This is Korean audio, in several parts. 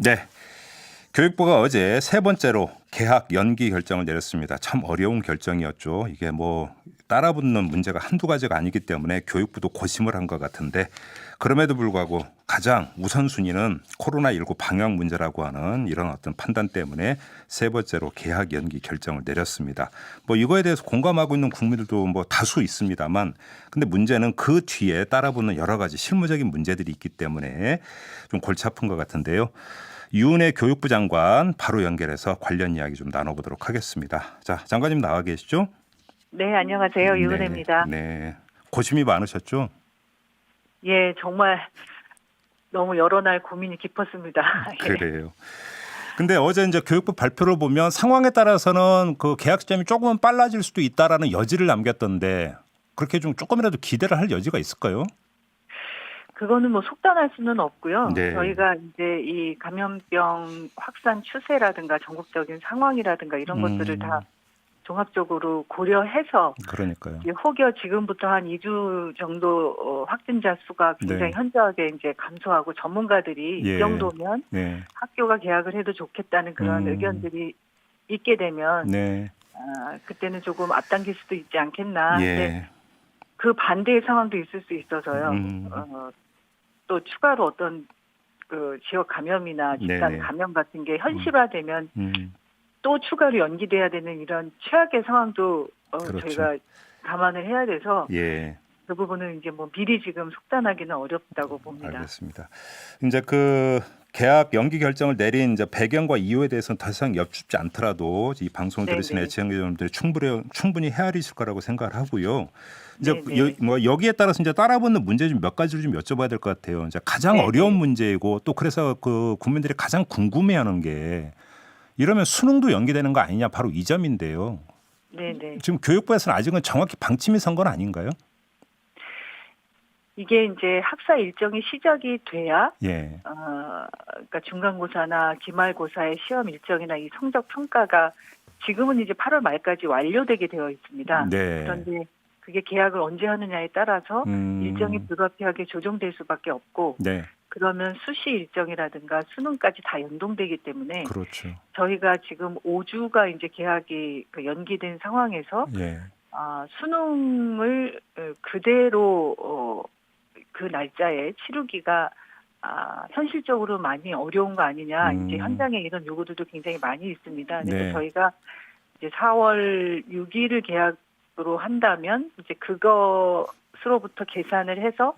네. 교육부가 어제 세 번째로 개학 연기 결정을 내렸습니다. 참 어려운 결정이었죠. 이게 뭐 따라붙는 문제가 한두 가지가 아니기 때문에 교육부도 고심을 한 것 같은데 그럼에도 불구하고 가장 우선순위는 코로나19 방역 문제라고 하는 이런 어떤 판단 때문에 세 번째로 개학 연기 결정을 내렸습니다. 뭐 이거에 대해서 공감하고 있는 국민들도 뭐 다수 있습니다만 근데 문제는 그 뒤에 따라붙는 여러 가지 실무적인 문제들이 있기 때문에 좀 골치 아픈 것 같은데요. 유은혜 교육부 장관 바로 연결해서 관련 이야기 좀 나눠보도록 하겠습니다. 자, 장관님 나와 계시죠? 네, 안녕하세요. 네, 유은혜입니다. 네. 고심이 많으셨죠? 예, 정말 너무 여러 날 고민이 깊었습니다. 예. 그래요. 근데 어제 이제 교육부 발표를 보면 상황에 따라서는 그 개학 시점이 조금은 빨라질 수도 있다라는 여지를 남겼던데 그렇게 좀 조금이라도 기대를 할 여지가 있을까요? 그거는 뭐 속단할 수는 없고요. 네. 저희가 이제 이 감염병 확산 추세라든가 전국적인 상황이라든가 이런 것들을 다 종합적으로 고려해서 그러니까요. 이제 혹여 지금부터 한 2주 정도 확진자 수가 굉장히 네. 현저하게 이제 감소하고 전문가들이 예. 이 정도면 네. 학교가 개학을 해도 좋겠다는 그런 의견들이 있게 되면 네. 그때는 조금 앞당길 수도 있지 않겠나. 근데 예. 그 반대의 상황도 있을 수 있어서요. 또 추가로 어떤 그 지역 감염이나 집단 네네. 감염 같은 게 현실화되면 음. 또 추가로 연기돼야 되는 이런 최악의 상황도 그렇죠. 저희가 감안을 해야 돼서 예. 그 부분은 이제 뭐 미리 지금 속단하기는 어렵다고 봅니다. 알겠습니다. 이제 그 개학 연기 결정을 내린 이제 배경과 이유에 대해서는 더 이상 여쭙지 않더라도 이 방송을 네네. 들으시는 애청자분들이 충분히 헤아리실 거라고 생각을 하고요. 이제 네네. 뭐 여기에 따라서 이제 따라붙는 문제 좀 몇 가지를 좀 여쭤봐야 될 것 같아요. 이제 가장 네네. 어려운 문제이고 또 그래서 그 국민들이 가장 궁금해하는 게 이러면 수능도 연기되는 거 아니냐 바로 이 점인데요. 네네. 지금 교육부에서는 아직은 정확히 방침이 선 건 아닌가요? 이게 이제 학사 일정이 시작이 돼야 예. 그러니까 중간고사나 기말고사의 시험 일정이나 이 성적 평가가 지금은 이제 8월 말까지 완료되게 되어 있습니다. 네. 그런데 그게 개학을 언제 하느냐에 따라서 일정이 불가피하게 조정될 수밖에 없고 네. 그러면 수시 일정이라든가 수능까지 다 연동되기 때문에 그렇죠. 저희가 지금 5주가 이제 개학이 연기된 상황에서 예. 수능을 그대로 그 날짜에 치르기가 현실적으로 많이 어려운 거 아니냐. 이제 현장에 이런 요구들도 굉장히 많이 있습니다. 그래서 네. 저희가 이제 4월 6일을 계약으로 한다면 이제 그것으로부터 계산을 해서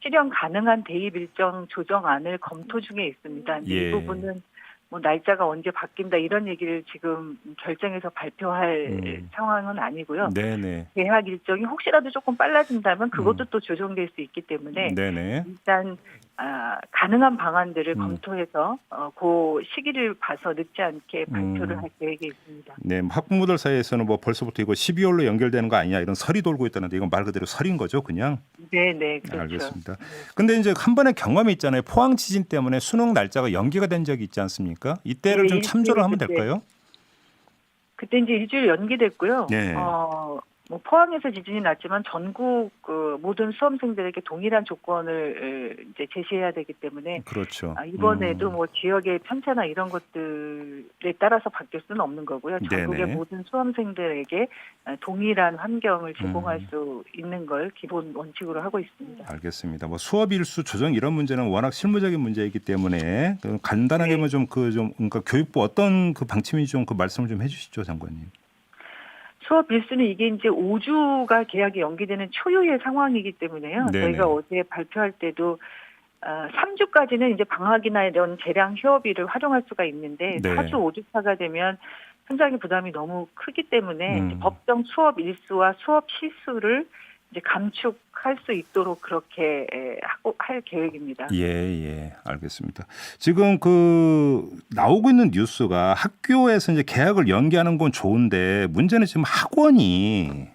실현 가능한 대입 일정 조정안을 검토 중에 있습니다. 근데 예. 이 부분은 뭐 날짜가 언제 바뀐다 이런 얘기를 지금 결정해서 발표할 상황은 아니고요. 네네. 개학 일정이 혹시라도 조금 빨라진다면 그것도 또 조정될 수 있기 때문에 네네. 일단 가능한 방안들을 검토해서 그 시기를 봐서 늦지 않게 발표를 할 계획이 있습니다. 네, 학부모들 사이에서는 뭐 벌써부터 이거 12월로 연결되는 거 아니냐 이런 설이 돌고 있다는데 이건 말 그대로 설인 거죠, 그냥? 네, 그렇죠. 알겠습니다. 근데 이제 한 번의 경험이 있잖아요. 포항 지진 때문에 수능 날짜가 연기가 된 적이 있지 않습니까? 이때를 네, 좀 참조를 하면 그때. 될까요? 그때 이제 일주일 연기됐고요. 네. 뭐 포항에서 지진이 났지만 전국 그 모든 수험생들에게 동일한 조건을 이제 제시해야 되기 때문에 그렇죠. 이번에도 뭐 지역의 편차나 이런 것들에 따라서 바뀔 수는 없는 거고요. 전국의 네네. 모든 수험생들에게 동일한 환경을 제공할 수 있는 걸 기본 원칙으로 하고 있습니다. 알겠습니다. 뭐 수업 일수 조정 이런 문제는 워낙 실무적인 문제이기 때문에 간단하게만 네. 그러니까 교육부 어떤 그 방침인지 좀 그 말씀을 좀 해주시죠, 장관님. 수업 일수는 이게 이제 5주가 개학이 연기되는 초유의 상황이기 때문에요. 네네. 저희가 어제 발표할 때도 3주까지는 이제 방학이나 이런 재량 휴업일을 활용할 수가 있는데 네. 4주, 5주차가 되면 현장의 부담이 너무 크기 때문에 이제 법정 수업 일수와 수업 실수를 이제 감축할 수 있도록 그렇게 하고 할 계획입니다. 예, 알겠습니다. 지금 그 나오고 있는 뉴스가 학교에서 이제 개학을 연기하는 건 좋은데 문제는 지금 학원이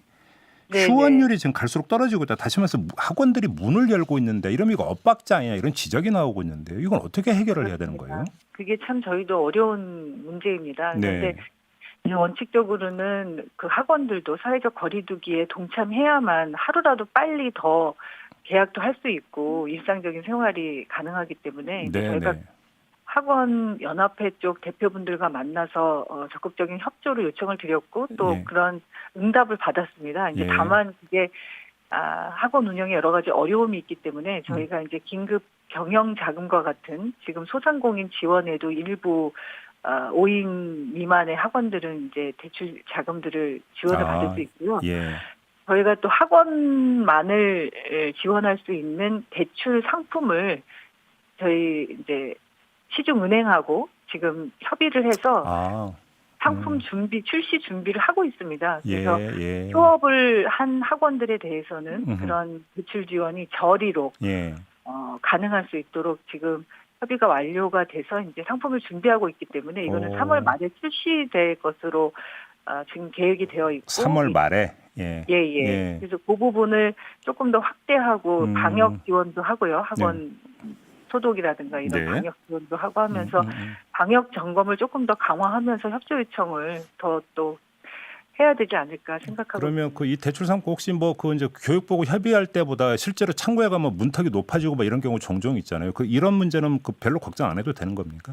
네네. 휴원율이 지금 갈수록 떨어지고 있다. 다시 말해서 학원들이 문을 열고 있는데 이러면 이거 엇박자 아니냐 이런 지적이 나오고 있는데요. 이건 어떻게 해결을 해야 되는 거예요? 그게 참 저희도 어려운 문제입니다. 그런데 네. 원칙적으로는 그 학원들도 사회적 거리두기에 동참해야만 하루라도 빨리 더 개학도 할 수 있고 일상적인 생활이 가능하기 때문에 이제 저희가 학원 연합회 쪽 대표분들과 만나서 적극적인 협조를 요청을 드렸고 또 예. 그런 응답을 받았습니다. 이제 예. 다만 그게 학원 운영에 여러 가지 어려움이 있기 때문에 저희가 이제 긴급 경영 자금과 같은 지금 소상공인 지원에도 일부 5인 미만의 학원들은 이제 대출 자금들을 지원을 받을 수 있고요. 예. 저희가 또 학원만을 지원할 수 있는 대출 상품을 저희 이제 시중은행하고 지금 협의를 해서 상품 준비, 출시 준비를 하고 있습니다. 그래서 예. 휴업을 한 학원들에 대해서는 그런 대출 지원이 저리로 가능할 수 있도록 지금 협의가 완료가 돼서 이제 상품을 준비하고 있기 때문에 이거는 3월 말에 출시될 것으로 지금 계획이 되어 있고 3월 말에 예. 그래서 그 부분을 조금 더 확대하고 방역 지원도 하고요. 학원 소독이라든가 이런 방역 지원도 하고 하면서 방역 점검을 조금 더 강화하면서 협조 요청을 더 또 해야 되지 않을까 생각하고. 그러면 그 이 대출 상품 혹시 뭐 그 이제 교육부하고 협의할 때보다 실제로 창구에 가면 문턱이 높아지고 막 이런 경우 종종 있잖아요. 그 이런 문제는 그 별로 걱정 안 해도 되는 겁니까?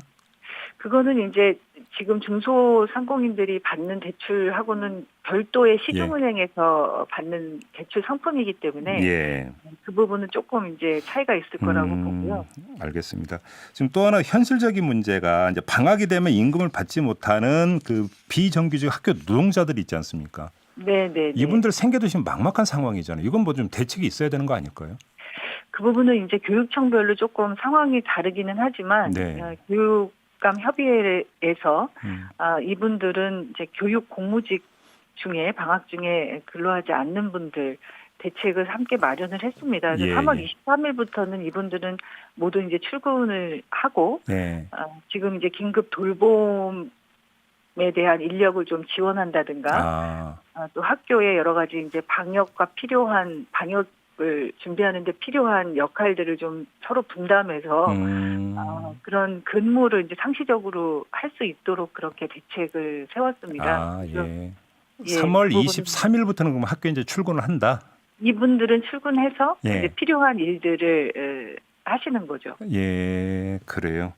그거는 이제 지금 중소상공인들이 받는 대출하고는 별도의 시중은행에서 받는 대출 상품이기 때문에 그 부분은 조금 이제 차이가 있을 거라고 보고요. 알겠습니다. 지금 또 하나 현실적인 문제가 이제 방학이 되면 임금을 받지 못하는 그 비정규직 학교 노동자들이 있지 않습니까? 네. 이분들 생계도 지금 막막한 상황이잖아요. 이건 뭐 좀 대책이 있어야 되는 거 아닐까요? 그 부분은 이제 교육청별로 조금 상황이 다르기는 하지만 교육감 협의회에서 이분들은 이제 교육 공무직 중에 방학 중에 근로하지 않는 분들 대책을 함께 마련을 했습니다. 그래서 3월 23일부터는 이분들은 모두 이제 출근을 하고 지금 이제 긴급 돌봄에 대한 인력을 좀 지원한다든가 또 학교에 여러 가지 이제 방역과 필요한 방역을 준비하는데 필요한 역할들을 좀 서로 분담해서 그런 근무를 이제 상시적으로 할 수 있도록 그렇게 대책을 세웠습니다. 3월 23일부터는 그럼 학교에 이제 출근을 한다. 이분들은 출근해서 이제 필요한 일들을 하시는 거죠. 그래요.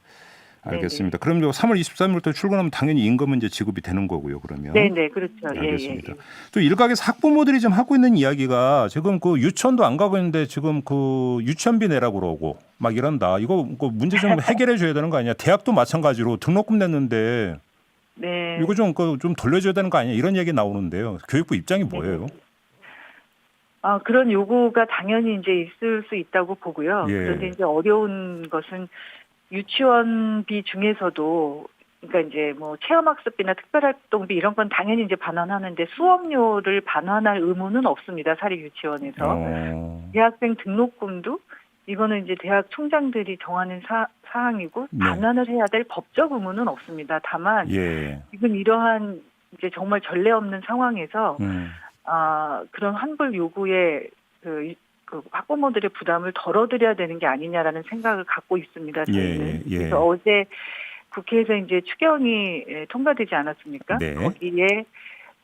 알겠습니다. 그럼 3월 23일부터 출근하면 당연히 임금은 이제 지급이 되는 거고요. 그러면. 네, 그렇죠. 알겠습니다. 또 일각에서 학부모들이 지금 하고 있는 이야기가 지금 그 유치원도 안 가고 있는데 지금 그 유치원비 내라고 그러고 막 이런다. 이거 문제 좀 해결해 줘야 되는 거 아니야? 대학도 마찬가지로 등록금 냈는데 이거 좀 돌려줘야 되는 거 아니야? 이런 얘기 나오는데요. 교육부 입장이 뭐예요? 그런 요구가 당연히 이제 있을 수 있다고 보고요. 그런데 이제 어려운 것은 유치원비 중에서도 그러니까 이제 뭐 체험학습비나 특별활동비 이런 건 당연히 이제 반환하는데 수업료를 반환할 의무는 없습니다. 사립 유치원에서. 대학생 등록금도 이거는 이제 대학 총장들이 정하는 사항이고 반환을 해야 될 법적 의무는 없습니다. 다만 지금 이러한 이제 정말 전례 없는 상황에서 그런 환불 요구에 그 학부모들의 부담을 덜어드려야 되는 게 아니냐라는 생각을 갖고 있습니다. 저희는. 그래서 어제 국회에서 이제 추경이 통과되지 않았습니까? 거기에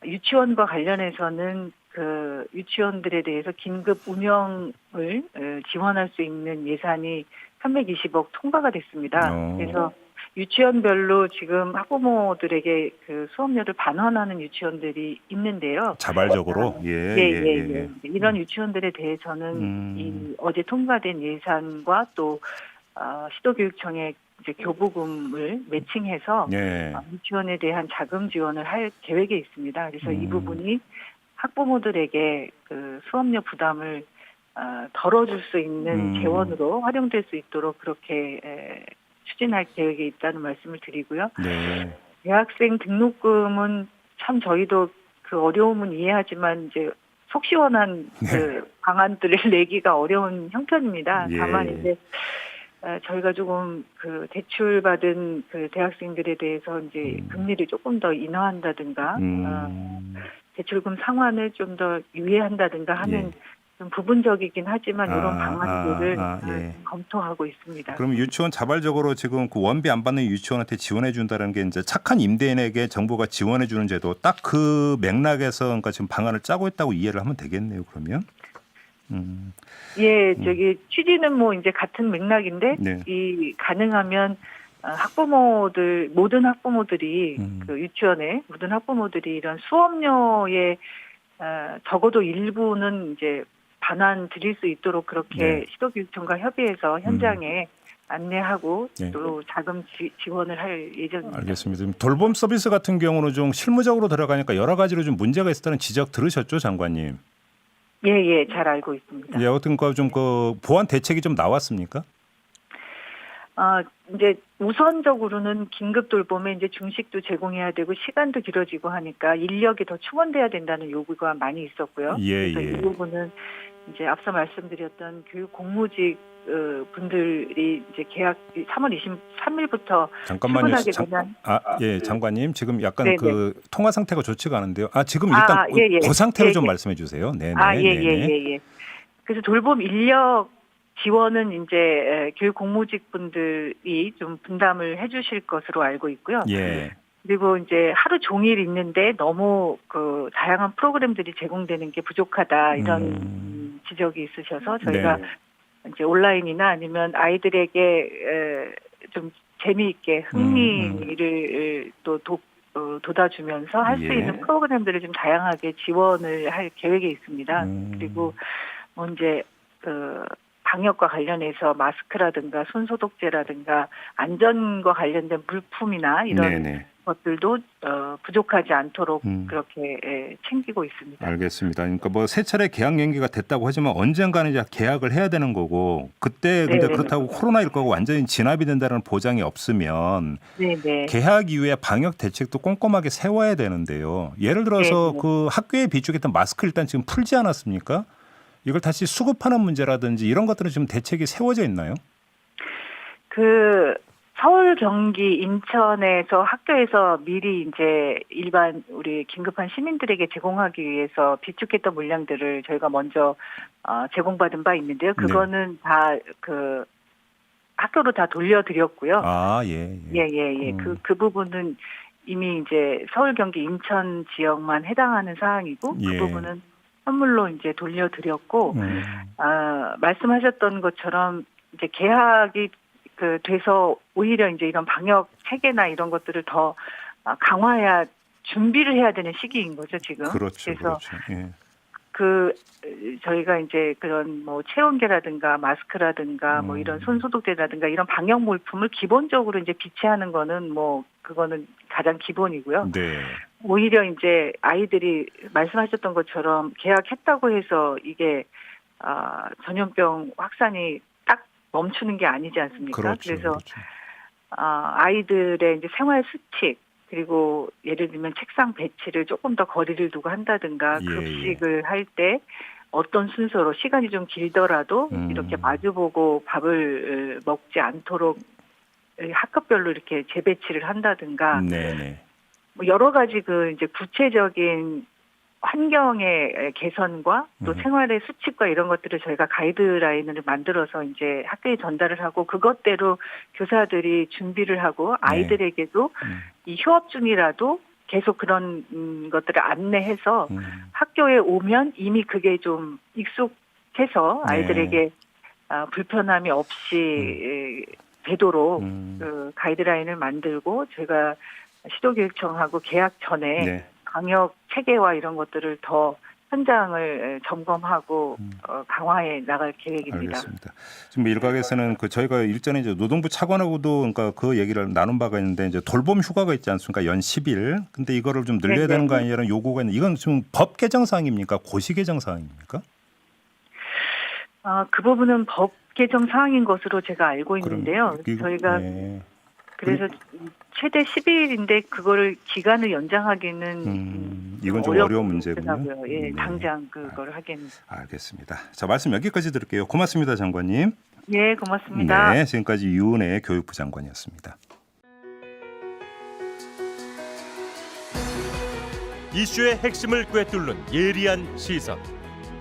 유치원과 관련해서는 그 유치원들에 대해서 긴급 운영을 지원할 수 있는 예산이 320억 통과가 됐습니다. 그래서 유치원별로 지금 학부모들에게 그 수업료를 반환하는 유치원들이 있는데요. 자발적으로? 이런 유치원들에 대해서는 이 어제 통과된 예산과 또 시도교육청의 이제 교부금을 매칭해서 유치원에 대한 자금 지원을 할 계획에 있습니다. 그래서 이 부분이 학부모들에게 그 수업료 부담을 덜어줄 수 있는 재원으로 활용될 수 있도록 그렇게 추진할 계획에 있다는 말씀을 드리고요. 대학생 등록금은 참 저희도 그 어려움은 이해하지만 이제 속 시원한 그 방안들을 내기가 어려운 형편입니다. 다만 이제 저희가 조금 그 대출받은 그 대학생들에 대해서 이제 금리를 조금 더 인하한다든가 대출금 상환을 좀 더 유예한다든가 하는 좀 부분적이긴 하지만 이런 방안들을 검토하고 있습니다. 그럼 유치원 자발적으로 지금 그 원비 안 받는 유치원한테 지원해 준다는 게 이제 착한 임대인에게 정부가 지원해 주는 제도 딱 그 맥락에서 그러니까 지금 방안을 짜고 있다고 이해를 하면 되겠네요. 그러면. 저기 취지는 뭐 이제 같은 맥락인데 이 가능하면 학부모들 모든 학부모들이 그 유치원의 모든 학부모들이 이런 수업료에 적어도 일부는 이제 반환 드릴 수 있도록 그렇게 네. 시도교육청과 협의해서 현장에 안내하고 네. 또 자금 지원을 할 예정입니다. 알겠습니다. 지금 돌봄 서비스 같은 경우는 좀 실무적으로 들어가니까 여러 가지로 좀 문제가 있었다는 지적 들으셨죠, 장관님? 예, 잘 알고 있습니다. 예, 어떤 그 보완 대책이 좀 나왔습니까? 이제 우선적으로는 긴급 돌봄에 이제 중식도 제공해야 되고 시간도 길어지고 하니까 인력이 더 충원돼야 된다는 요구가 많이 있었고요. 예, 그래서 예. 이 부분은 이제 앞서 말씀드렸던 교육 공무직 분들이 이제 계약 3월 23일부터 잠깐만요. 출근하게 되면 예, 장관님 지금 약간 네네. 그 통화 상태가 좋지가 않은데요. 지금 일단 예. 그 상태로 예, 좀 예. 말씀해 주세요. 네, 예. 그래서 돌봄 인력 지원은 이제 교육 공무직 분들이 좀 분담을 해주실 것으로 알고 있고요. 예. 그리고 이제 하루 종일 있는데 너무 그 다양한 프로그램들이 제공되는 게 부족하다 이런 지적이 있으셔서 저희가 네. 이제 온라인이나 아니면 아이들에게 좀 재미있게 흥미를 또 돋아주면서 할 수 예. 있는 프로그램들을 좀 다양하게 지원을 할 계획에 있습니다. 그리고 뭐 이제 그 방역과 관련해서 마스크라든가 손소독제라든가 안전과 관련된 물품이나 이런 네네. 것들도 부족하지 않도록 그렇게 챙기고 있습니다. 알겠습니다. 그러니까 뭐 세 차례 계약 연기가 됐다고 하지만 언젠가는 이제 계약을 해야 되는 거고 그때 근데 네네. 그렇다고 코로나19가 완전히 진압이 된다는 보장이 없으면 네네. 계약 이후에 방역 대책도 꼼꼼하게 세워야 되는데요. 예를 들어서 네네. 그 학교에 비축했던 마스크 일단 지금 풀지 않았습니까? 이걸 다시 수급하는 문제라든지 이런 것들은 지금 대책이 세워져 있나요? 그 서울, 경기, 인천에서 학교에서 미리 이제 일반 우리 긴급한 시민들에게 제공하기 위해서 비축했던 물량들을 저희가 먼저 제공받은 바 있는데요. 그거는 다 그 학교로 다 돌려드렸고요. 예. 그 부분은 이미 이제 서울, 경기, 인천 지역만 해당하는 사항이고 그 부분은 선물로 이제 돌려드렸고 말씀하셨던 것처럼 이제 계약이 돼서 오히려 이제 이런 방역 체계나 이런 것들을 더 강화해야 준비를 해야 되는 시기인 거죠 지금. 그렇죠. 그래서 예. 저희가 이제 그런 뭐 체온계라든가 마스크라든가 뭐 이런 손소독제라든가 이런 방역 물품을 기본적으로 이제 비치하는 거는 뭐 그거는 가장 기본이고요. 네. 오히려 이제 아이들이 말씀하셨던 것처럼 계약했다고 해서 이게 전염병 확산이 딱 멈추는 게 아니지 않습니까? 그렇죠. 그래서 아이들의 이제 생활 수칙 그리고 예를 들면 책상 배치를 조금 더 거리를 두고 한다든가 급식을 할 때 어떤 순서로 시간이 좀 길더라도 이렇게 마주보고 밥을 먹지 않도록 학급별로 이렇게 재배치를 한다든가 네네. 뭐 여러 가지 그 이제 구체적인 환경의 개선과 또 생활의 수칙과 이런 것들을 저희가 가이드라인을 만들어서 이제 학교에 전달을 하고 그것대로 교사들이 준비를 하고 아이들에게도 이 휴업 중이라도 계속 그런 것들을 안내해서 학교에 오면 이미 그게 좀 익숙해서 아이들에게 불편함이 없이 되도록 그 가이드라인을 만들고 저희가 시도교육청하고 계약 전에 방역 체계와 이런 것들을 더 현장을 점검하고 강화해 나갈 계획입니다. 알겠습니다. 지금 일각에서는 저희가 일전에 이제 노동부 차관하고도 그러니까 그 얘기를 나눈 바가 있는데 이제 돌봄 휴가가 있지 않습니까? 연 10일. 근데 이거를 좀 늘려야 되는 거 아니냐는 요구가 있는데 이건 지금 법 개정 사항입니까? 고시 개정 사항입니까? 그 부분은 법 개정 사항인 것으로 제가 알고 있는데요. 저희가 그래서 최대 10일인데 그거를 기간을 연장하기는 이건 좀 어려운 문제군요. 예, 당장 그걸 하기는. 알겠습니다. 자, 말씀 여기까지 드릴게요. 고맙습니다, 장관님. 예, 고맙습니다. 네, 지금까지 유은혜 교육부 장관이었습니다. 이슈의 핵심을 꿰뚫는 예리한 시선,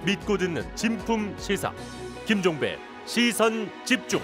믿고 듣는 진품 시사, 김종배 시선 집중.